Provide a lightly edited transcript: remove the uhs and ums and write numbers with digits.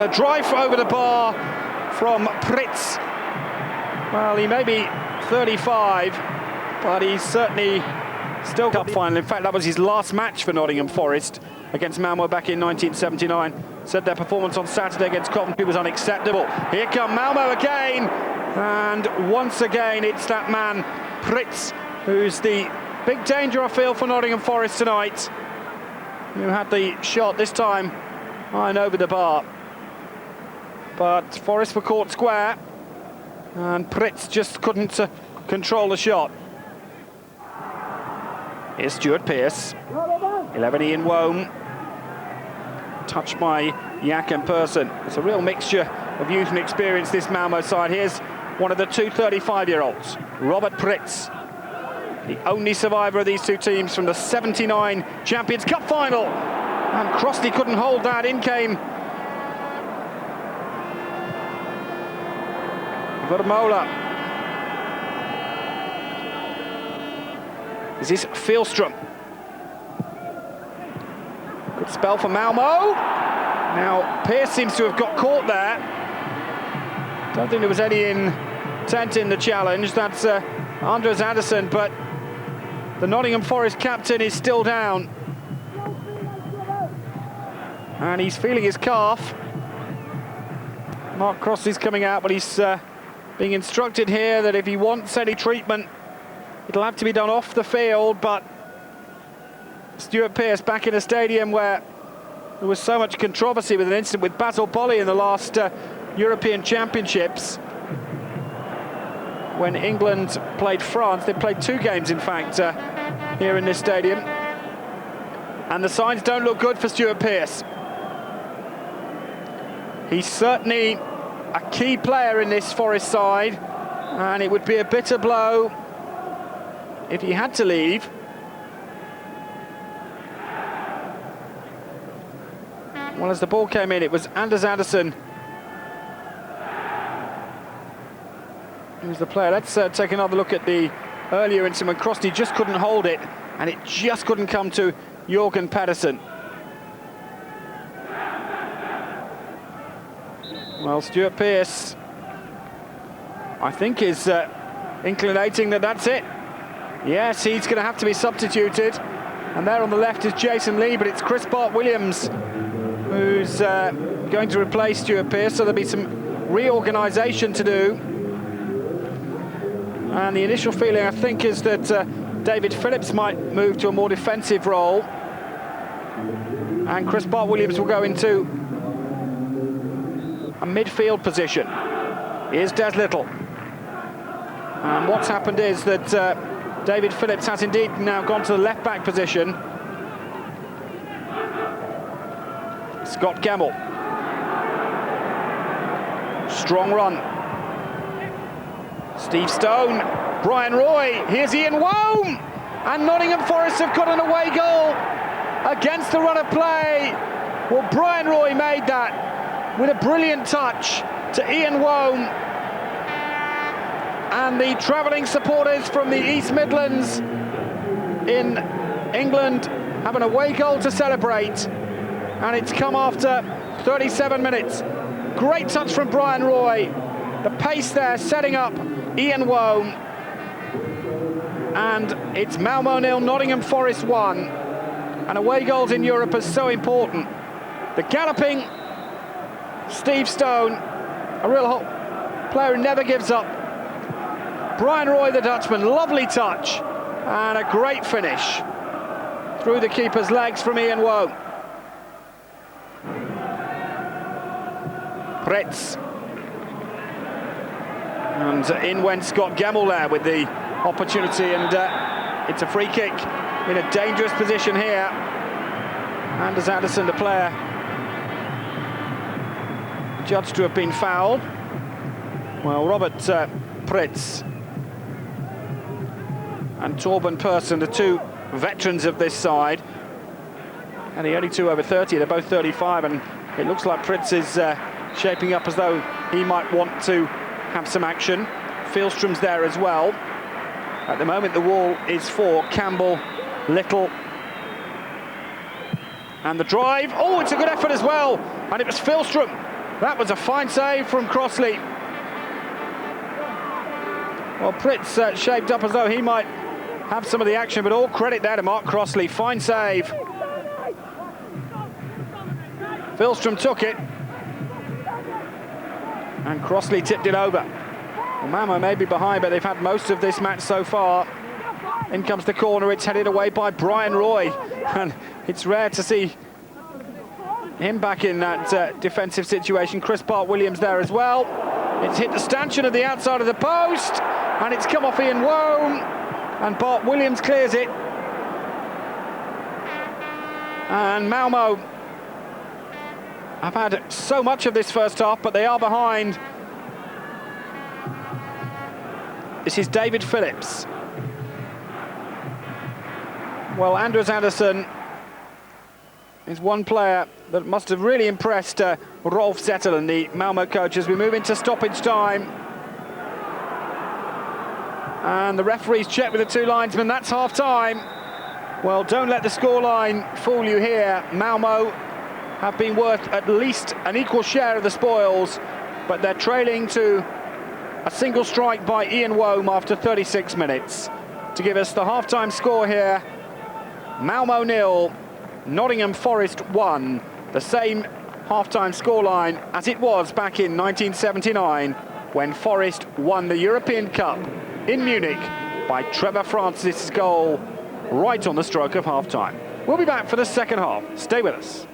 A drive over the bar from Pritz. Well, he may be 35, but he's certainly still cup final. In fact, that was his last match for Nottingham Forest against Malmö back in 1979. Said their performance on Saturday against Coventry was unacceptable. Here come Malmö again, and once again it's that man Pritz who's the big danger, I feel, for Nottingham Forest tonight, who had the shot this time high and over the bar. But Forest were caught square, and Pritz just couldn't control the shot. Here's Stuart Pearce, 11 Ian Wome, touched by Yak and Persson. It's a real mixture of youth and experience, this Malmö side. Here's one of the two 35-year-olds, Robert Pritz, the only survivor of these two teams from the 79 Champions Cup final. And Crossley couldn't hold that. In came Vermola. Is this Fjellström? Good spell for Malmö. Now Pearce seems to have got caught there. Don't think there was any intent in the challenge. That's Anders Andersson, but the Nottingham Forest captain is still down. And he's feeling his calf. Mark Crossley's coming out, but he's being instructed here that if he wants any treatment, it'll have to be done off the field. But Stuart Pearce back in a stadium where there was so much controversy with an incident with Basil Bolly in the last European Championships. When England played France, they played two games, in fact, here in this stadium. And the signs don't look good for Stuart Pearce. He's certainly a key player in this Forest side, and it would be a bitter blow if he had to leave. Well, as the ball came in, it was Anders Andersson who's the player. Let's take another look at the earlier incident when Crossley just couldn't hold it, and it just couldn't come to Jorgen Pedersen. Well, Stuart Pearce, I think, is inclinating that that's it. Yes, he's going to have to be substituted. And there on the left is Jason Lee, but it's Chris Bart-Williams who's going to replace Stuart Pearce, so there'll be some reorganisation to do. And the initial feeling, I think, is that David Phillips might move to a more defensive role, and Chris Bart-Williams will go into a midfield position. Here's Des Little. And what's happened is that David Phillips has indeed now gone to the left-back position. Scott Gemmell. Strong run. Steve Stone, Brian Roy, here's Ian Wome, and Nottingham Forest have got an away goal against the run of play. Well, Brian Roy made that with a brilliant touch to Ian Wome, and the travelling supporters from the East Midlands in England have an away goal to celebrate, and it's come after 37 minutes. Great touch from Brian Roy, the pace there setting up Ian Wome, and it's Malmö 0, Nottingham Forest 1. And away goals in Europe are so important. The galloping Steve Stone, a real player who never gives up. Brian Roy, the Dutchman, lovely touch, and a great finish through the keeper's legs from Ian Wome. Pritz. And in went Scott Gemmell there with the opportunity, and it's a free kick in a dangerous position here. Anders Andersson, the player, judged to have been fouled. Well, Robert Pritz and Torben Persson, the two veterans of this side, and the only two over 30, they're both 35, and it looks like Pritz is shaping up as though he might want to have some action. Fjellström's there as well. At the moment, the wall is for Campbell, Little, and the drive. Oh, it's a good effort as well, and it was Fjellström That was a fine save from Crossley. Well, Pritz shaped up as though he might have some of the action, but all credit there to Mark Crossley. Fine save. Filstrom took it. And Crossley tipped it over. Well, Malmö may be behind, but they've had most of this match so far. In comes the corner. It's headed away by Brian Roy. And it's rare to see him back in that defensive situation. Chris Bart-Williams there as well. It's hit the stanchion at the outside of the post, and it's come off Ian Wome, and Bart-Williams clears it. And Malmö have had so much of this first half, but they are behind. This is David Phillips. Well, Anders Andersson is one player that must have really impressed Rolf Zetterlund, the Malmö coach, as we move into stoppage time. And the referees check with the two linesmen. That's half-time. Well, don't let the scoreline fool you here. Malmö have been worth at least an equal share of the spoils, but they're trailing to a single strike by Ian Wome after 36 minutes. To give us the half-time score here, Malmö 0, Nottingham Forest 1, the same half-time scoreline as it was back in 1979 when Forest won the European Cup in Munich by Trevor Francis' goal right on the stroke of half-time. We'll be back for the second half. Stay with us.